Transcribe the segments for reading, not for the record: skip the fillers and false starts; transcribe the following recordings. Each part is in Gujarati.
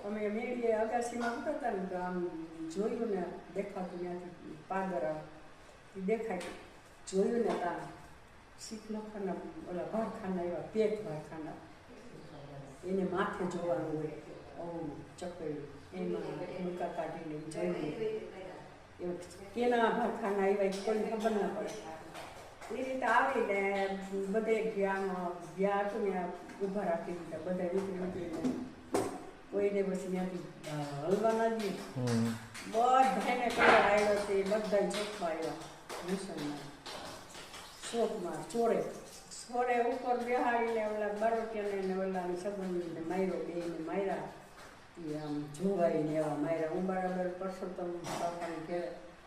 અમે મેળીએ અગાસીમાં આવતા હતા ને તો આમ જોયું ને દેખાતું ત્યાંથી પાદર દેખાય જોયું ને ત્યાં શીખ લોકોના ઓલા ભાડખાના એવા પેટ ભાડખાના એને માથે જોવાનું હોય ચકડ્યું એમાં મુકા કાઢીને જોયું કેના ભાડખાના આવ્યા કોઈ ખબર ના પડે એ રીતે આવીને બધે ગયા હતું ને ઊભા રાખી દીધા બધા ઉતરીને કોઈને પછી ત્યાંથી હલવા ના દીધું બધાને કયા આવ્યો તે બધા ચોખ્ખા આવ્યા મુસલમાન શોકમાં છોડે ઉપર બેહાડીને ઓલા બારોટિયાને ઓલાની સંબંધીને માર્યો બેને માર્યા એ આમ જોવાઈને એવા માર્યા હું બરાબર પરસોત્તમ બાપાને કે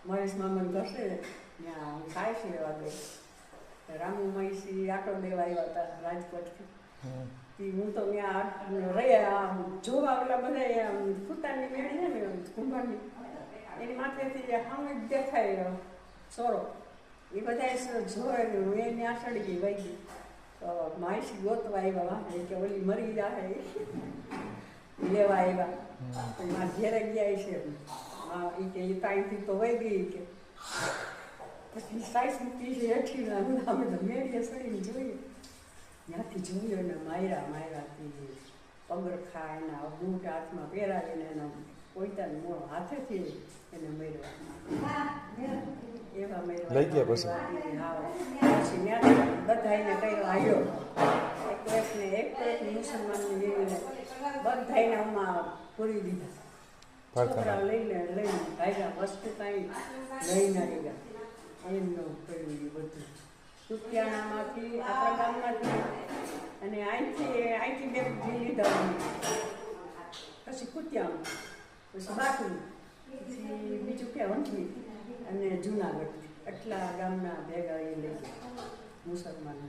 મહેશ મામાને ઘસે ત્યાં હું ખાય છે એવા ગઈ રામુ મહીસી આટો દેવા આવ્યા હતા રાજકોટથી હું તો ત્યાં રહ્યા જોવા ઓલા બધા ફૂટાની મેળી છે ને કુંભારની એની માથેથી સામે જ દેખાય સોરો એ બધા જોવે ને હું એની આ સડી ગઈ વહી ગઈ તો માહિતી ગોતવા આવ્યા વાંધે કે ઓલી મરી જાય લેવા આવ્યા મારા ઘેરે ગયા છે એ કે એ તાઈથી તો વહી ગઈ કે પછી સાઈસ મૂકી છે હેઠી અમે તો મેળીએ સડીને જોઈએ ત્યાંથી જોયો ને માયરાથી પગરખા એના બૂટ હાથમાં પહેરાવીને એના પોતાને મોં હાથેથી એને મેળવા એવા મેળવા લઈ ગયા પછી બધાને કઈ આવ્યો એક મુસલમાનને જેવીને બધાને આમાં પૂરી દીધા છોકરા લઈને ભાગ્યા વસ્તુ કાંઈ લઈને ગયા એમનું કર્યું એ બધું સુખિયાણામાંથી આપણા ગામમાંથી અને અહીંથી બે લીધા પછી કુતિયામાં પછી બાકું પછી બીજું ક્યાં વંઠવી અને જુનાગઢથી એટલા ગામના ભેગા એ લઈ ગયા મુસલમાન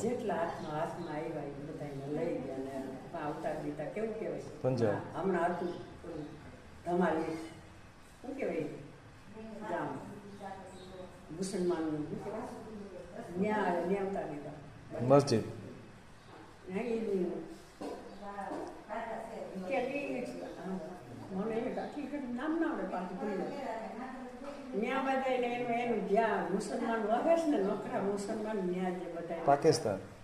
જેટલા હાથમાં આવ્યા એ બધાને લઈ ગયા ને અવતાર દીધા કેવું કહેવાય હમણાં હતું ધમાલી શું કહેવાય ગામ મુસલમાનનું શું કહેવાય ત્યાં અવતાર દીધા મસ્જિદ મને નામ ના આવડે પાછું ત્યાં બધા એનું જ્યાં મુસલમાન વહે છે ને નોકરા મુસલમાન ત્યાં જે બધા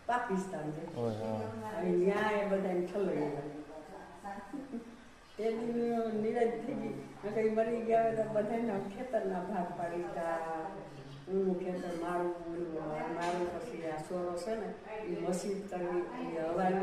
પાકિસ્તાન છે ત્યાં એ બધાને ઠલવી તે નિરાજ થઈ ગઈ કઈ મરી ગયા હોય તો બધાના ખેતરના ભાગ પાડી દીધા હું ખેતર મારું પછી આ સોરો છે ને એ મસ્જિદ કરવી એ હવાલ